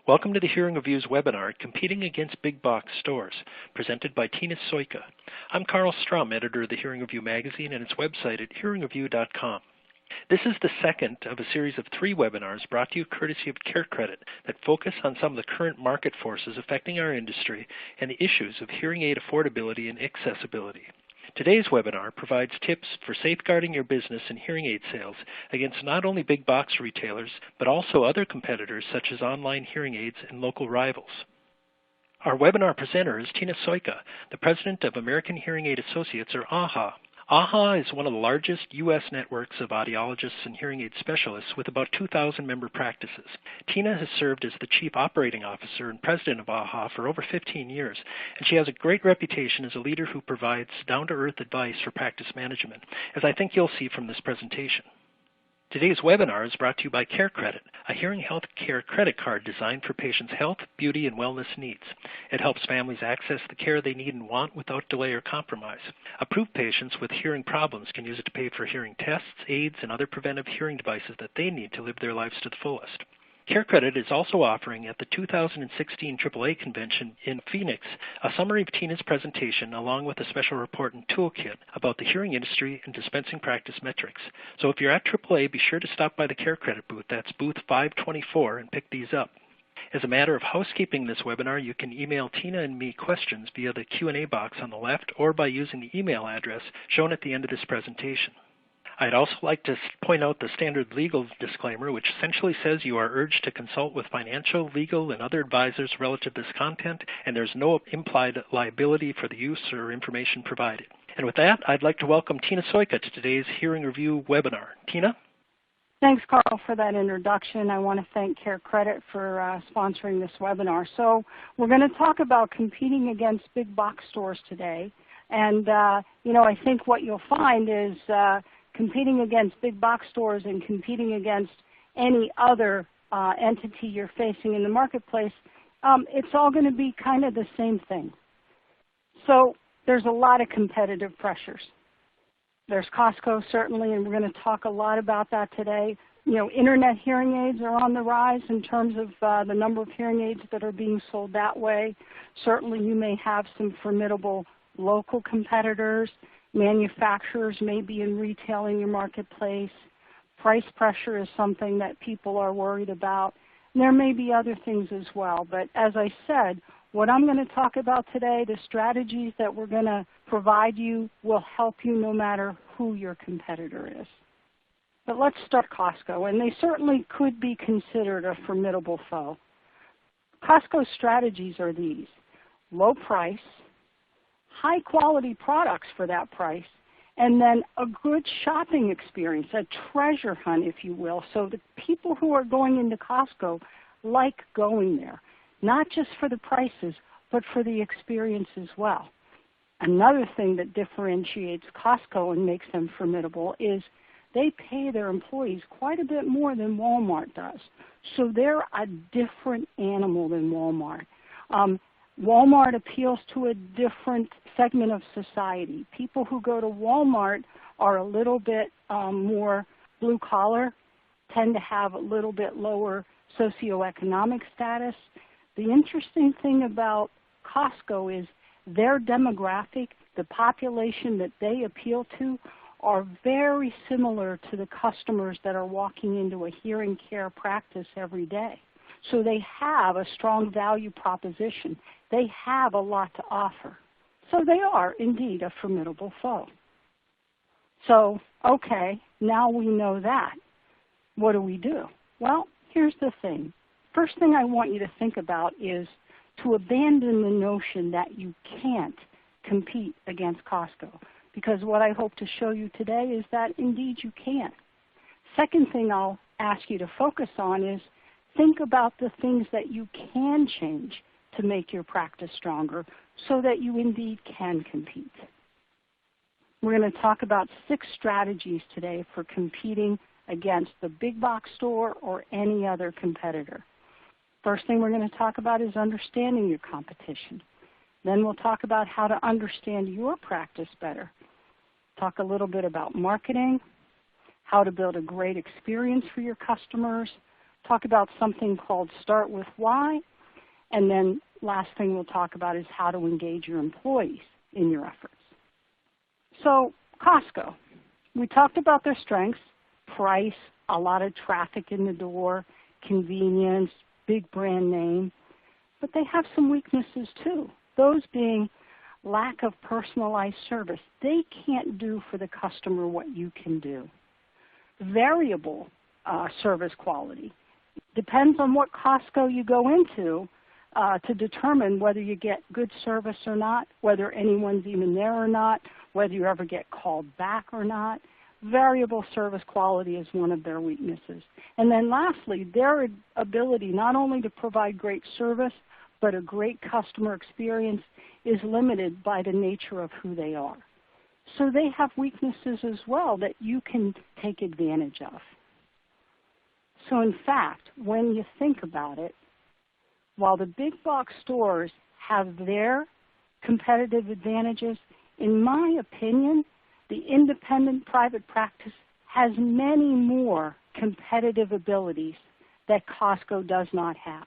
Welcome to the Hearing Review's webinar, Competing Against Big Box Stores, presented by Tina Soika. I'm Carl Strum, editor of the Hearing Review magazine and its website at hearingreview.com. This is the second of a series of 3 webinars brought to you courtesy of CareCredit that focus on some of the current market forces affecting our industry and the issues of hearing aid affordability and accessibility. Today's webinar provides tips for safeguarding your business and hearing aid sales against not only big box retailers, but also other competitors such as online hearing aids and local rivals. Our webinar presenter is Tina Soika, the president of American Hearing Aid Associates, or AHA. AHA is one of the largest U.S. networks of audiologists and hearing aid specialists with about 2,000 member practices. Tina has served as the Chief Operating Officer and President of AHA for over 15 years, and she has a great reputation as a leader who provides down-to-earth advice for practice management, as I think you'll see from this presentation. Today's webinar is brought to you by CareCredit, a hearing health care credit card designed for patients' health, beauty, and wellness needs. It helps families access the care they need and want without delay or compromise. Approved patients with hearing problems can use it to pay for hearing tests, aids, and other preventive hearing devices that they need to live their lives to the fullest. CareCredit is also offering at the 2016 AAA convention in Phoenix a summary of Tina's presentation along with a special report and toolkit about the hearing industry and dispensing practice metrics. So if you're at AAA, be sure to stop by the CareCredit booth. That's booth 524 and pick these up. As a matter of housekeeping this webinar, you can email Tina and me questions via the Q&A box on the left or by using the email address shown at the end of this presentation. I'd also like to point out the standard legal disclaimer, which essentially says you are urged to consult with financial, legal, and other advisors relative to this content, and there's no implied liability for the use or information provided. And with that, I'd like to welcome Tina Soika to today's Hearing Review webinar. Tina? Thanks, Carl, for that introduction. I want to thank CareCredit for sponsoring this webinar. So we're going to talk about competing against big box stores today. And, I think what you'll find is competing against big box stores and competing against any other entity you're facing in the marketplace, it's all going to be kind of the same thing. So there's a lot of competitive pressures. There's Costco, certainly, and we're going to talk a lot about that today. Internet hearing aids are on the rise in terms of the number of hearing aids that are being sold that way. Certainly you may have some formidable local competitors. Manufacturers may be in retail in your marketplace. Price pressure is something that people are worried about. And there may be other things as well. But as I said, what I'm going to talk about today, the strategies that we're going to provide you will help you no matter who your competitor is. But let's start Costco, and they certainly could be considered a formidable foe. Costco's strategies are these: low price, high quality products for that price, and then a good shopping experience, a treasure hunt, if you will. So the people who are going into Costco like going there, not just for the prices, but for the experience as well. Another thing that differentiates Costco and makes them formidable is they pay their employees quite a bit more than Walmart does. So they're a different animal than Walmart. Walmart appeals to a different segment of society. People who go to Walmart are a little bit more blue collar, tend to have a little bit lower socioeconomic status. The interesting thing about Costco is their demographic, the population that they appeal to, are very similar to the customers that are walking into a hearing care practice every day. So they have a strong value proposition. They have a lot to offer. So they are indeed a formidable foe. So, okay, now we know that. What do we do? Well, here's the thing. First thing I want you to think about is to abandon the notion that you can't compete against Costco, because what I hope to show you today is that indeed you can. Second thing I'll ask you to focus on is think about the things that you can change to make your practice stronger so that you indeed can compete. We're going to talk about 6 strategies today for competing against the big box store or any other competitor. First thing we're going to talk about is understanding your competition. Then we'll talk about how to understand your practice better. Talk a little bit about marketing, how to build a great experience for your customers, talk about something called Start With Why, and then last thing we'll talk about is how to engage your employees in your efforts. So Costco, we talked about their strengths, price, a lot of traffic in the door, convenience, big brand name, but they have some weaknesses too, those being lack of personalized service. They can't do for the customer what you can do. Variable service quality. Depends on what Costco you go into to determine whether you get good service or not, whether anyone's even there or not, whether you ever get called back or not. Variable service quality is one of their weaknesses. And then lastly, their ability not only to provide great service, but a great customer experience is limited by the nature of who they are. So they have weaknesses as well that you can take advantage of. So in fact, when you think about it, while the big box stores have their competitive advantages, in my opinion, the independent private practice has many more competitive abilities that Costco does not have.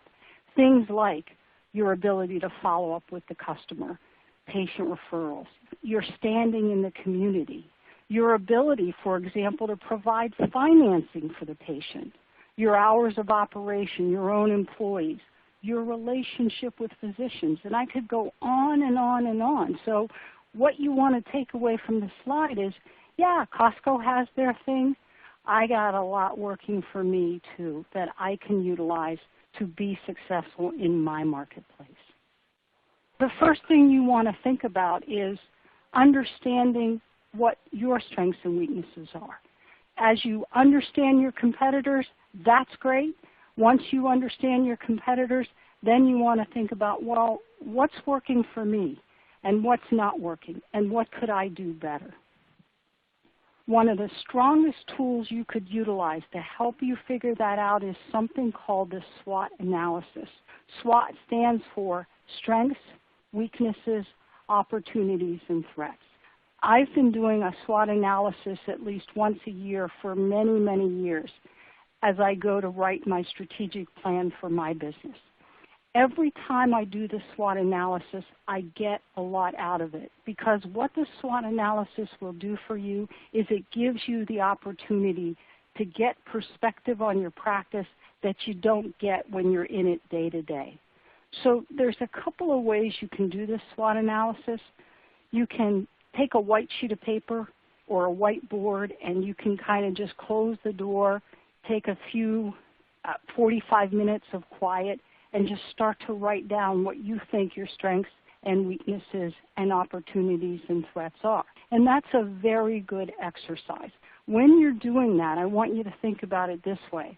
Things like your ability to follow up with the customer, patient referrals, your standing in the community, your ability, for example, to provide financing for the patient, your hours of operation, your own employees, your relationship with physicians, and I could go on and on and on. So what you want to take away from the slide is, yeah, Costco has their thing. I got a lot working for me too that I can utilize to be successful in my marketplace. The first thing you want to think about is understanding what your strengths and weaknesses are. As you understand your competitors, that's great. Once you understand your competitors, then you want to think about, well, what's working for me and what's not working and what could I do better? One of the strongest tools you could utilize to help you figure that out is something called the SWOT analysis. SWOT stands for strengths, weaknesses, opportunities, and threats. I've been doing a SWOT analysis at least once a year for many, many years as I go to write my strategic plan for my business. Every time I do the SWOT analysis, I get a lot out of it because what the SWOT analysis will do for you is it gives you the opportunity to get perspective on your practice that you don't get when you're in it day to day. So there's a couple of ways you can do this SWOT analysis. You can take a white sheet of paper or a whiteboard and you can kind of just close the door, take a few 45 minutes of quiet, and just start to write down what you think your strengths and weaknesses and opportunities and threats are. And that's a very good exercise. When you're doing that, I want you to think about it this way.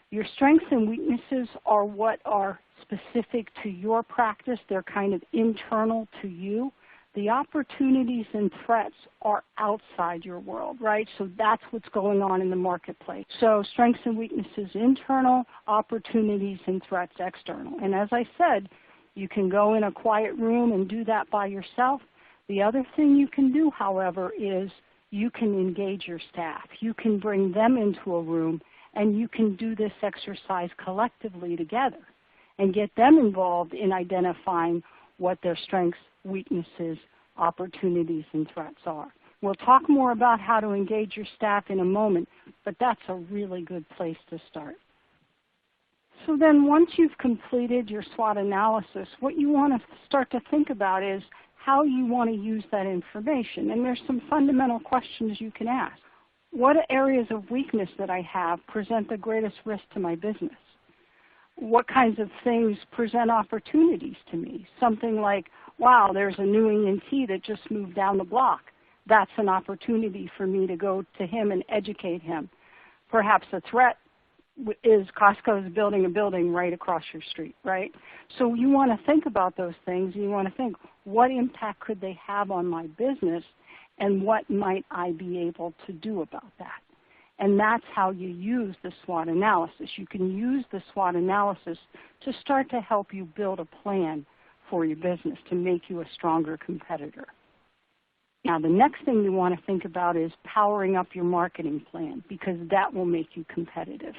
Your strengths and weaknesses are what are specific to your practice. They're kind of internal to you. The opportunities and threats are outside your world, right? So that's what's going on in the marketplace. So strengths and weaknesses internal, opportunities and threats external. And as I said, you can go in a quiet room and do that by yourself. The other thing you can do, however, is you can engage your staff. You can bring them into a room and you can do this exercise collectively together and get them involved in identifying what their strengths, weaknesses, opportunities, and threats are. We'll talk more about how to engage your staff in a moment, but that's a really good place to start. So then once you've completed your SWOT analysis, what you want to start to think about is how you want to use that information. And there's some fundamental questions you can ask. What areas of weakness that I have present the greatest risk to my business? What kinds of things present opportunities to me? Something like, wow, there's a new ENT that just moved down the block. That's an opportunity for me to go to him and educate him. Perhaps a threat is Costco is building a building right across your street, right? So you want to think about those things. You want to think, what impact could they have on my business and what might I be able to do about that? And that's how you use the SWOT analysis. You can use the SWOT analysis to start to help you build a plan for your business to make you a stronger competitor. Now, the next thing you want to think about is powering up your marketing plan because that will make you competitive.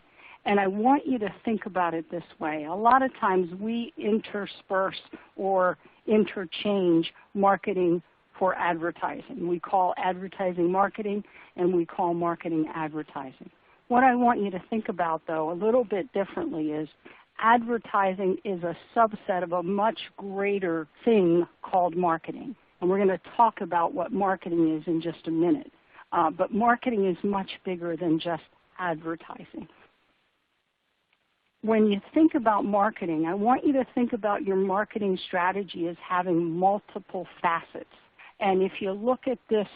And I want you to think about it this way. A lot of times we intersperse or interchange marketing for advertising. We call advertising marketing, and we call marketing advertising. What I want you to think about, though, a little bit differently is advertising is a subset of a much greater thing called marketing. And we're going to talk about what marketing is in just a minute. But marketing is much bigger than just advertising. When you think about marketing, I want you to think about your marketing strategy as having multiple facets. And if you look at this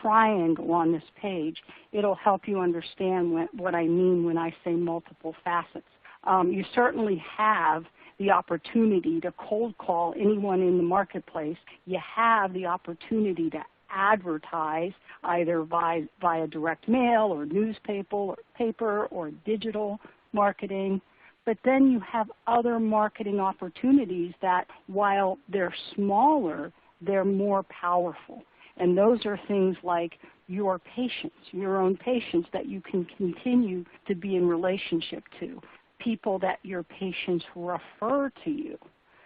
triangle on this page, it'll help you understand what I mean when I say multiple facets. You certainly have the opportunity to cold call anyone in the marketplace. You have the opportunity to advertise either via direct mail or newspaper or digital marketing. But then you have other marketing opportunities that, while they're smaller, they're more powerful. And those are things like your patients, your own patients that you can continue to be in relationship to, people that your patients refer to you.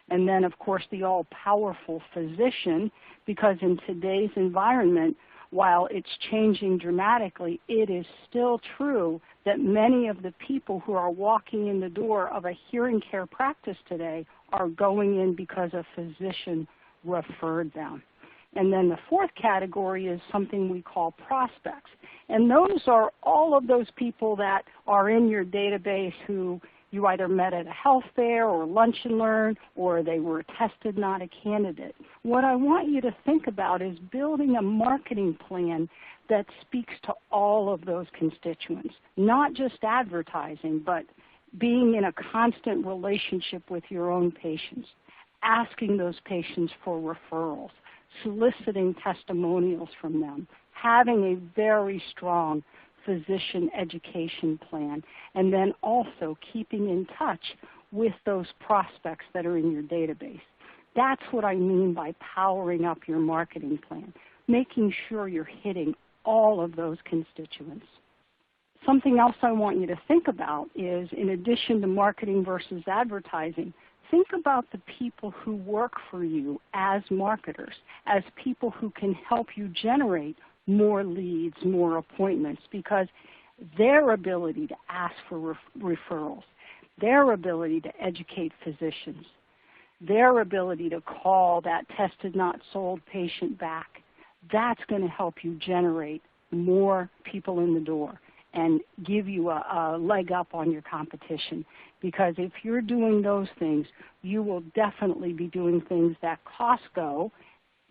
And then, of course, the all-powerful physician, because in today's environment, while it's changing dramatically, it is still true that many of the people who are walking in the door of a hearing care practice today are going in because a physician referred them. And then the fourth category is something we call prospects. And those are all of those people that are in your database who you either met at a health fair or lunch and learn, or they were tested not a candidate. What I want you to think about is building a marketing plan that speaks to all of those constituents, not just advertising, but being in a constant relationship with your own patients, asking those patients for referrals, soliciting testimonials from them, having a very strong physician education plan, and then also keeping in touch with those prospects that are in your database. That's what I mean by powering up your marketing plan, making sure you're hitting all of those constituents. Something else I want you to think about is, in addition to marketing versus advertising, think about the people who work for you as marketers, as people who can help you generate more leads, more appointments, because their ability to ask for referrals, their ability to educate physicians, their ability to call that tested not sold patient back, that's going to help you generate more people in the door and give you a leg up on your competition. Because if you're doing those things, you will definitely be doing things that Costco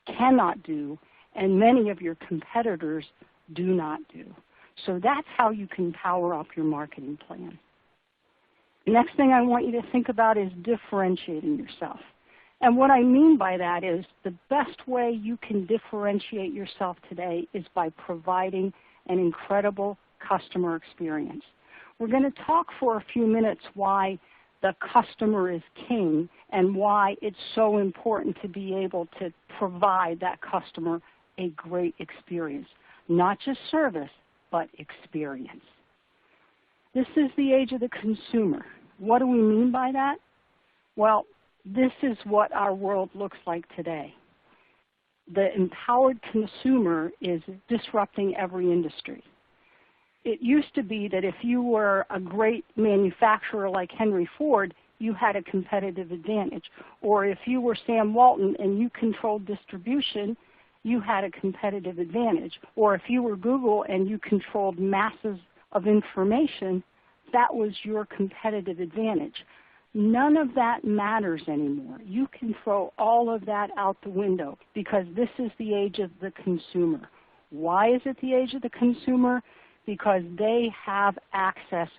cannot do and many of your competitors do not do. So that's how you can power up your marketing plan. The next thing I want you to think about is differentiating yourself. And what I mean by that is the best way you can differentiate yourself today is by providing an incredible customer experience. We're going to talk for a few minutes why the customer is king and why it's so important to be able to provide that customer a great experience. Not just service, but experience. This is the age of the consumer. What do we mean by that? Well, this is what our world looks like today. The empowered consumer is disrupting every industry. It used to be that if you were a great manufacturer like Henry Ford, you had a competitive advantage. Or if you were Sam Walton and you controlled distribution, you had a competitive advantage. Or if you were Google and you controlled masses of information, that was your competitive advantage. None of that matters anymore. You can throw all of that out the window because this is the age of the consumer. Why is it the age of the consumer? Because they have access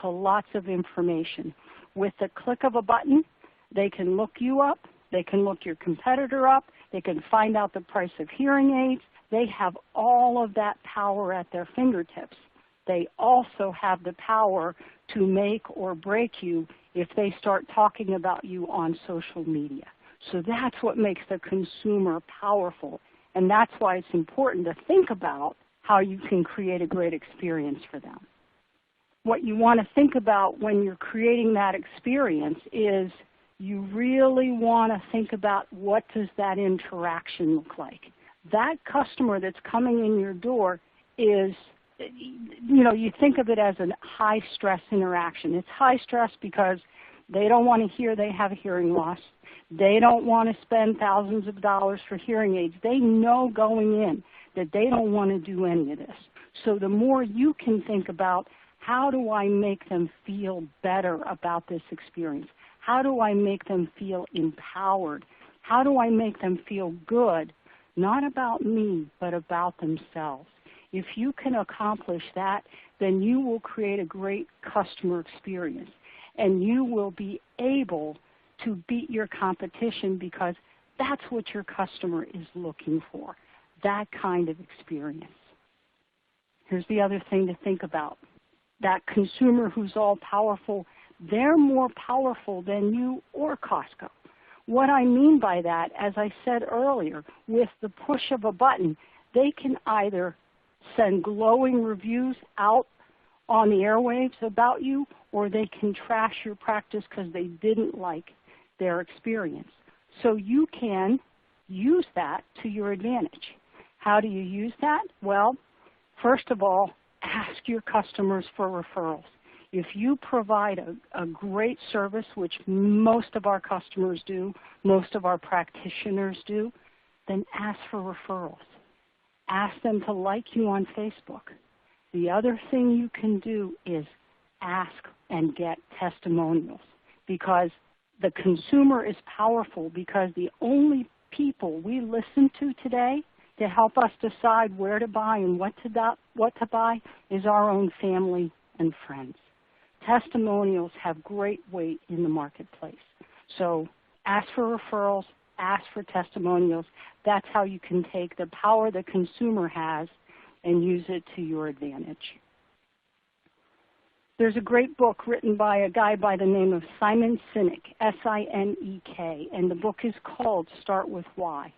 to lots of information. With the click of a button, they can look you up, they can look your competitor up, they can find out the price of hearing aids. They have all of that power at their fingertips. They also have the power to make or break you if they start talking about you on social media. So that's what makes the consumer powerful, and that's why it's important to think about how you can create a great experience for them. what you want to think about when you're creating that experience is you really want to think about what does that interaction look like. That customer that's coming in your door is, you think of it as a high stress interaction. It's high stress because they don't want to hear they have a hearing loss. They don't want to spend thousands of dollars for hearing aids. They know going in that they don't want to do any of this. So the more you can think about, how do I make them feel better about this experience? How do I make them feel empowered? How do I make them feel good, not about me, but about themselves? If you can accomplish that, then you will create a great customer experience, and you will be able to beat your competition because that's what your customer is looking for, that kind of experience. Here's the other thing to think about. That consumer who's all-powerful, they're more powerful than you or Costco. What I mean by that, as I said earlier, with the push of a button, they can either send glowing reviews out on the airwaves about you, or they can trash your practice because they didn't like their experience. So you can use that to your advantage. How do you use that? Well, first of all, ask your customers for referrals. If you provide a great service, which most of our customers do, most of our practitioners do, then ask for referrals. Ask them to like you on Facebook. The other thing you can do is ask and get testimonials, because the consumer is powerful, because the only people we listen to today to help us decide where to buy and what to buy is our own family and friends. Testimonials have great weight in the marketplace. So ask for referrals, ask for testimonials. That's how you can take the power the consumer has and use it to your advantage. There's a great book written by a guy by the name of Simon Sinek, S-I-N-E-K, and the book is called Start With Why.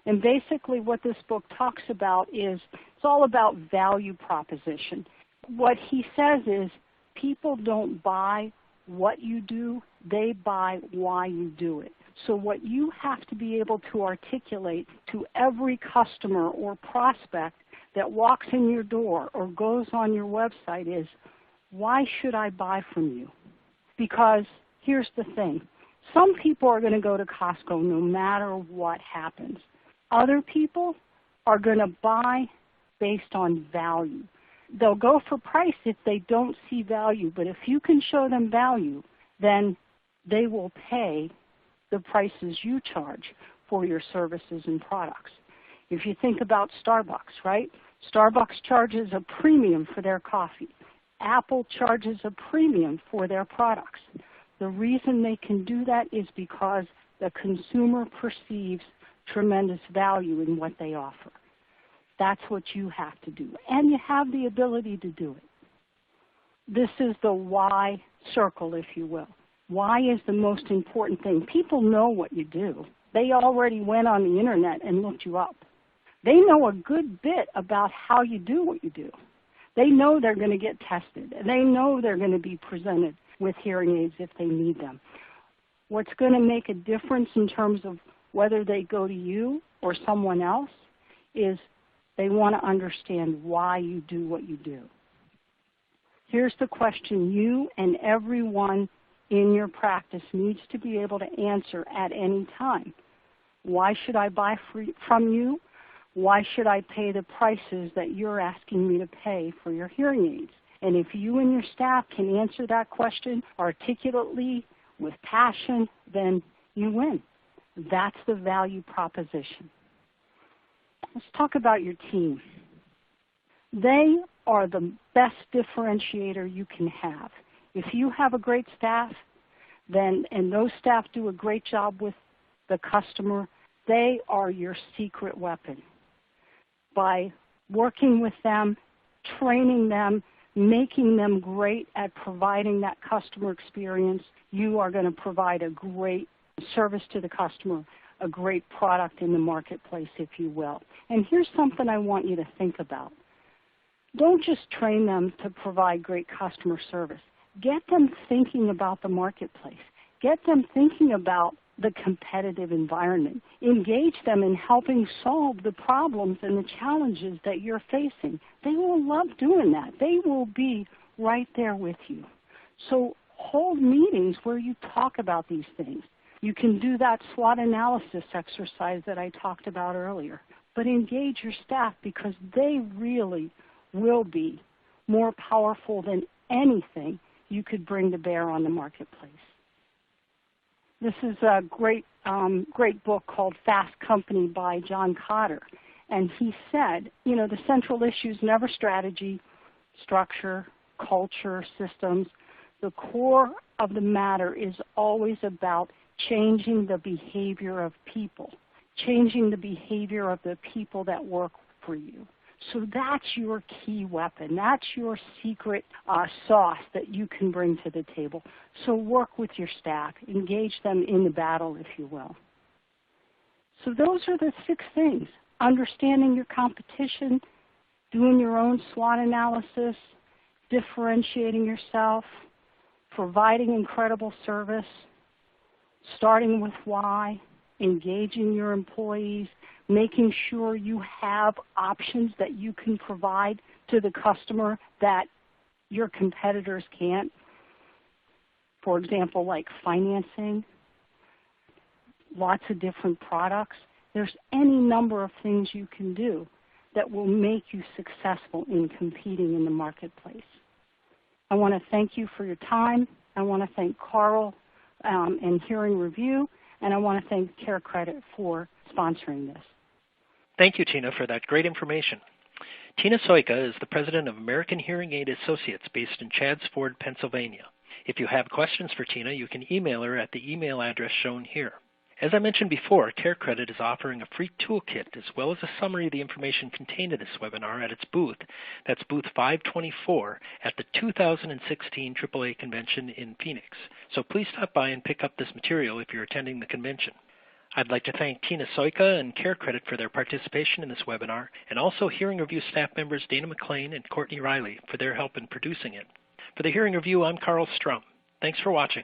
And basically what this book talks about is it's all about value proposition. What he says is people don't buy what you do, they buy why you do it. So what you have to be able to articulate to every customer or prospect that walks in your door or goes on your website is, why should I buy from you? Because here's the thing. Some people are going to go to Costco no matter what happens. Other people are going to buy based on value. They'll go for price if they don't see value, but if you can show them value, then they will pay the prices you charge for your services and products. If you think about Starbucks, right? Starbucks charges a premium for their coffee. Apple charges a premium for their products. The reason they can do that is because the consumer perceives tremendous value in what they offer. That's what you have to do, and you have the ability to do it. This is the why circle, if you will. Why is the most important thing? People know what you do. They already went on the internet and looked you up. They know a good bit about how you do what you do. They know they're going to get tested, and they know they're going to be presented with hearing aids if they need them. What's going to make a difference in terms of whether they go to you or someone else is they want to understand why you do what you do. Here's the question you and everyone in your practice needs to be able to answer at any time. Why should I buy from you? Why should I pay the prices that you're asking me to pay for your hearing aids? And if you and your staff can answer that question articulately, with passion, then you win. That's the value proposition. Let's talk about your team. They are the best differentiator you can have. If you have a great staff, and those staff do a great job with the customer, they are your secret weapon. By working with them, training them, making them great at providing that customer experience, you are going to provide a great service to the customer, a great product in the marketplace, if you will. And here's something I want you to think about. Don't just train them to provide great customer service. Get them thinking about the marketplace. Get them thinking about the competitive environment. Engage them in helping solve the problems and the challenges that you're facing. They will love doing that. They will be right there with you. So hold meetings where you talk about these things. You can do that SWOT analysis exercise that I talked about earlier. But engage your staff because they really will be more powerful than anything you could bring to bear on the marketplace. This is a great book called Fast Company by John Kotter. And he said, the central issue is never strategy, structure, culture, systems. The core of the matter is always about changing the behavior of people, changing the behavior of the people that work for you. So that's your key weapon. That's your secret sauce that you can bring to the table. So work with your staff. Engage them in the battle, if you will. So those are the 6 things. Understanding your competition, doing your own SWOT analysis, differentiating yourself, providing incredible service, starting with why, engaging your employees, making sure you have options that you can provide to the customer that your competitors can't. For example, like financing, lots of different products. There's any number of things you can do that will make you successful in competing in the marketplace. I want to thank you for your time. I want to thank Carl and Hearing Review, and I want to thank Care Credit for sponsoring this. Thank you, Tina, for that great information. Tina Soika is the president of American Hearing Aid Associates based in Chadds Ford, Pennsylvania. If you have questions for Tina, you can email her at the email address shown here. As I mentioned before, Care Credit is offering a free toolkit as well as a summary of the information contained in this webinar at its booth. That's booth 524 at the 2016 AAA Convention in Phoenix. So please stop by and pick up this material if you're attending the convention. I'd like to thank Tina Soika and Care Credit for their participation in this webinar, and also Hearing Review staff members Dana McLean and Courtney Riley for their help in producing it. For the Hearing Review, I'm Carl Strum. Thanks for watching.